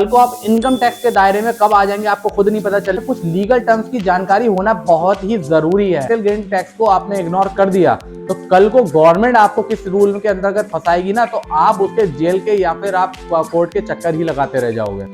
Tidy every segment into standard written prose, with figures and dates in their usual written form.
कल को आप इनकम टैक्स के दायरे में कब आ जाएंगे आपको खुद नहीं पता चले। कुछ लीगल टर्म्स की जानकारी होना बहुत ही जरूरी है। कैपिटल गेन टैक्स को आपने इग्नोर कर दिया तो कल को गवर्नमेंट आपको किस रूल के अंतर्गत फंसाएगी ना, तो आप उसके जेल के या फिर आप कोर्ट के चक्कर ही लगाते रह जाओगे।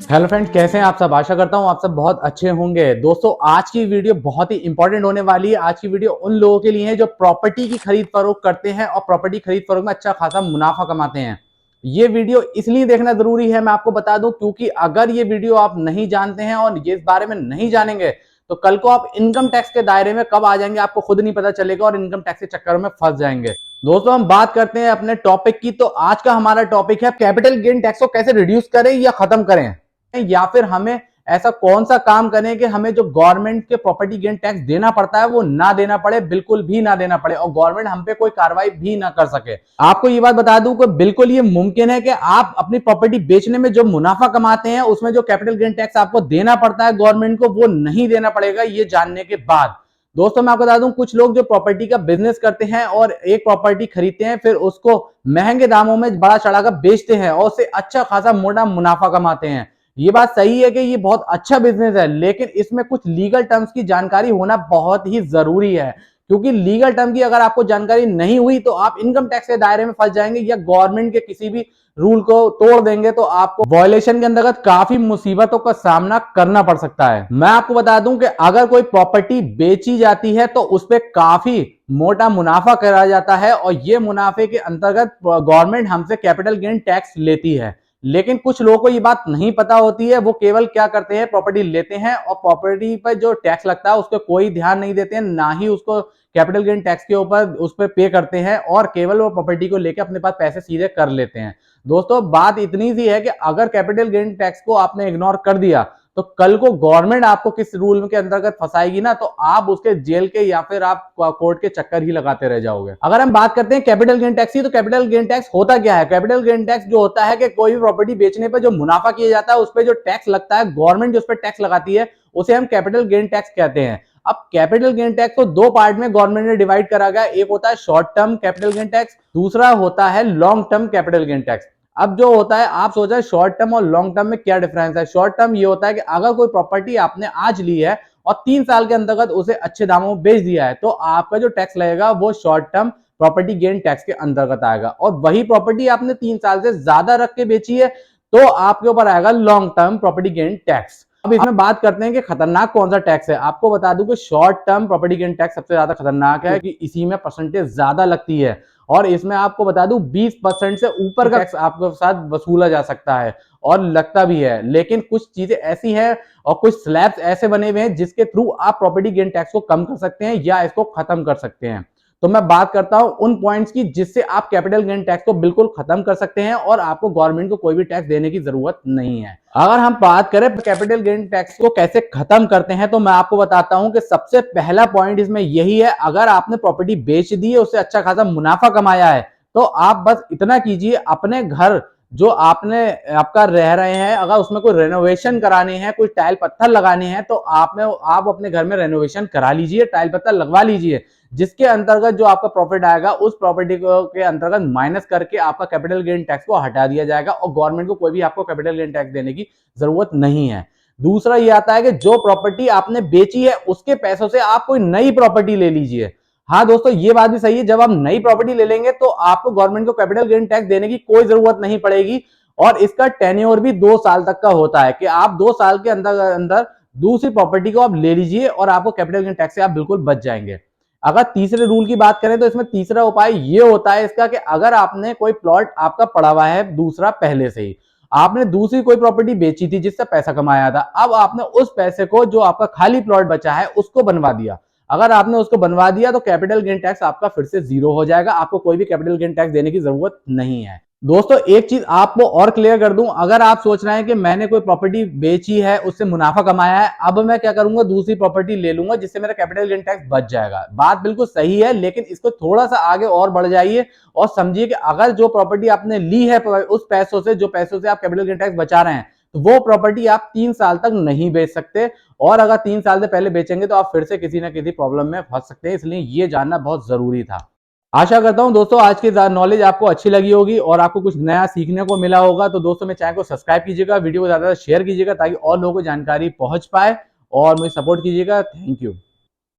हेलो फ्रेंड्स, कैसे हैं आप सब। आशा करता हूं आप सब बहुत अच्छे होंगे। दोस्तों, आज की वीडियो बहुत ही इंपॉर्टेंट होने वाली है। आज की वीडियो उन लोगों के लिए है जो प्रॉपर्टी की खरीद फरोख्त करते हैं और प्रॉपर्टी खरीद फरोख्त में अच्छा खासा मुनाफा कमाते हैं। ये वीडियो इसलिए देखना जरूरी है, मैं आपको बता दूं, क्योंकि अगर ये वीडियो आप नहीं जानते हैं और ये इस बारे में नहीं जानेंगे तो कल को आप इनकम टैक्स के दायरे में कब आ जाएंगे आपको खुद नहीं पता चलेगा और इनकम टैक्स के चक्कर में फंस जाएंगे। दोस्तों, हम बात करते हैं अपने टॉपिक की। तो आज का हमारा टॉपिक है कैपिटल गेन टैक्स को कैसे रिड्यूस करें या खत्म करें, या फिर हमें ऐसा कौन सा काम करें कि हमें जो गवर्नमेंट के प्रॉपर्टी गेन टैक्स देना पड़ता है वो ना देना पड़े, बिल्कुल भी ना देना पड़े, और गवर्नमेंट हम पे कोई कार्रवाई भी ना कर सके। आपको ये बात बता दूं कि बिल्कुल ये मुमकिन है कि आप अपनी प्रॉपर्टी बेचने में जो मुनाफा कमाते हैं उसमें जो कैपिटल गेन टैक्स आपको देना पड़ता है गवर्नमेंट को, वो नहीं देना पड़ेगा। ये जानने के बाद दोस्तों मैं आपको बता दूं, कुछ लोग जो प्रॉपर्टी का बिजनेस करते हैं और एक प्रॉपर्टी खरीदते हैं, फिर उसको महंगे दामों में बड़ा चढ़ाकर बेचते हैं और उससे अच्छा खासा मोटा मुनाफा कमाते हैं। ये बात सही है कि ये बहुत अच्छा बिजनेस है, लेकिन इसमें कुछ लीगल टर्म्स की जानकारी होना बहुत ही जरूरी है। क्योंकि लीगल टर्म की अगर आपको जानकारी नहीं हुई तो आप इनकम टैक्स के दायरे में फंस जाएंगे या गवर्नमेंट के किसी भी रूल को तोड़ देंगे तो आपको वायलेशन के अंतर्गत काफी मुसीबतों का सामना करना पड़ सकता है। मैं आपको बता दूं कि अगर कोई प्रॉपर्टी बेची जाती है तो उस पर काफी मोटा मुनाफा करा जाता है और ये मुनाफे के अंतर्गत गवर्नमेंट हमसे कैपिटल गेन टैक्स लेती है। लेकिन कुछ लोगों को ये बात नहीं पता होती है। वो केवल क्या करते हैं, प्रॉपर्टी लेते हैं और प्रॉपर्टी पर जो टैक्स लगता है उस पर कोई ध्यान नहीं देते हैं, ना ही उसको कैपिटल गेन टैक्स के ऊपर उस पर पे करते हैं, और केवल वो प्रॉपर्टी को लेकर अपने पास पैसे सीधे कर लेते हैं। दोस्तों, बात इतनी सी है कि अगर कैपिटल गेन टैक्स को आपने इग्नोर कर दिया तो कल को गवर्नमेंट आपको किस रूल के अंतर्गत फंसाएगी ना, तो आप उसके जेल के या फिर आप कोर्ट के चक्कर ही लगाते रह जाओगे। अगर हम बात करते हैं कैपिटल गेन टैक्स की, तो कैपिटल गेन टैक्स होता क्या है। कैपिटल गेन टैक्स जो होता है कि कोई भी प्रॉपर्टी बेचने पर जो मुनाफा किया जाता है उस पर जो टैक्स लगता है, गवर्नमेंट जो उस पर टैक्स लगाती है, उसे हम कैपिटल गेन टैक्स कहते हैं। अब कैपिटल गेन टैक्स को दो पार्ट में गवर्नमेंट ने डिवाइड करा गया। एक होता है short term capital gain tax, दूसरा होता है long term capital gain tax. अब जो होता है, आप सोच रहे शॉर्ट टर्म और लॉन्ग टर्म में क्या डिफरेंस है। शॉर्ट टर्म ये होता है कि अगर कोई प्रॉपर्टी आपने आज ली है और 3 साल के अंतर्गत उसे अच्छे दामों में बेच दिया है तो आपका जो टैक्स लगेगा वो short term property gain tax के अंतर्गत आएगा। और वही प्रॉपर्टी आपने 3 साल से ज्यादा रख के बेची है तो आपके ऊपर आएगा long term property gain tax. अब इसमें बात करते हैं कि खतरनाक कौन सा टैक्स है। आपको बता दूं कि short term property gain tax सबसे ज्यादा खतरनाक है कि इसी में परसेंटेज ज्यादा लगती है, और इसमें आपको बता दूं 20% से ऊपर का टैक्स आपके साथ वसूला जा सकता है और लगता भी है। लेकिन कुछ चीजें ऐसी हैं और कुछ स्लैब्स ऐसे बने हुए हैं जिसके थ्रू आप प्रॉपर्टी गेन टैक्स को कम कर सकते हैं या इसको खत्म कर सकते हैं। तो मैं बात करता हूं उन पॉइंट्स की जिससे आप कैपिटल गेन टैक्स को बिल्कुल खत्म कर सकते हैं और आपको गवर्नमेंट को कोई भी टैक्स देने की जरूरत नहीं है। अगर हम बात करें कैपिटल गेन टैक्स को कैसे खत्म करते हैं तो मैं आपको बताता हूं कि सबसे पहला पॉइंट इसमें यही है, अगर आपने प्रॉपर्टी बेच दी है, उससे अच्छा खासा मुनाफा कमाया है, तो आप बस इतना कीजिए, अपने घर जो आपने आपका रह रहे हैं अगर उसमें कोई रेनोवेशन कराने हैं, कोई टाइल पत्थर लगाने हैं, तो आप अपने घर में रेनोवेशन करा लीजिए, टाइल पत्थर लगवा लीजिए, जिसके अंतर्गत जो आपका प्रॉफिट आएगा उस प्रॉपर्टी के अंतर्गत माइनस करके आपका कैपिटल गेन टैक्स को हटा दिया जाएगा और गवर्नमेंट को कोई भी आपको कैपिटल गेन टैक्स देने की जरूरत नहीं है। दूसरा ये आता है कि जो प्रॉपर्टी आपने बेची है उसके पैसों से आप कोई नई प्रॉपर्टी ले लीजिए। हाँ दोस्तों, ये बात भी सही है, जब आप नई प्रॉपर्टी ले लेंगे तो आपको गवर्नमेंट को कैपिटल गेन टैक्स देने की कोई जरूरत नहीं पड़ेगी, और इसका टेन्योर भी 2 साल तक का होता है कि आप 2 साल के अंदर अंदर दूसरी प्रॉपर्टी को आप ले लीजिए और आपको कैपिटल गेन टैक्स से आप बिल्कुल बच जाएंगे। अगर तीसरे रूल की बात करें तो इसमें तीसरा उपाय ये होता है इसका कि अगर आपने कोई प्लॉट आपका पड़ा हुआ है दूसरा, पहले से ही आपने दूसरी कोई प्रॉपर्टी बेची थी जिससे पैसा कमाया था, अब आपने उस पैसे को जो आपका खाली प्लॉट बचा है उसको बनवा दिया। अगर आपने उसको बनवा दिया तो कैपिटल गेन टैक्स आपका फिर से 0 हो जाएगा, आपको कोई भी कैपिटल गेन टैक्स देने की जरूरत नहीं है। दोस्तों, एक चीज आपको और क्लियर कर दूं, अगर आप सोच रहे हैं कि मैंने कोई प्रॉपर्टी बेची है, उससे मुनाफा कमाया है, अब मैं क्या करूंगा, दूसरी प्रॉपर्टी ले लूंगा जिससे मेरा कैपिटल गेन टैक्स बच जाएगा। बात बिल्कुल सही है, लेकिन इसको थोड़ा सा आगे और बढ़ जाइए और समझिए कि अगर जो प्रॉपर्टी आपने ली है उस पैसों से, जो पैसों से आप कैपिटल गेन टैक्स बचा रहे हैं, तो वो प्रॉपर्टी आप 3 साल तक नहीं बेच सकते, और अगर 3 साल से पहले बेचेंगे तो आप फिर से किसी ना किसी प्रॉब्लम में फंस सकते हैं। इसलिए ये जानना बहुत जरूरी था। आशा करता हूं दोस्तों आज की नॉलेज आपको अच्छी लगी होगी और आपको कुछ नया सीखने को मिला होगा। तो दोस्तों मेरे चैनल को सब्सक्राइब कीजिएगा, वीडियो को ज्यादा शेयर कीजिएगा ताकि और लोगों को जानकारी पहुंच पाए और मुझे सपोर्ट कीजिएगा। Thank you.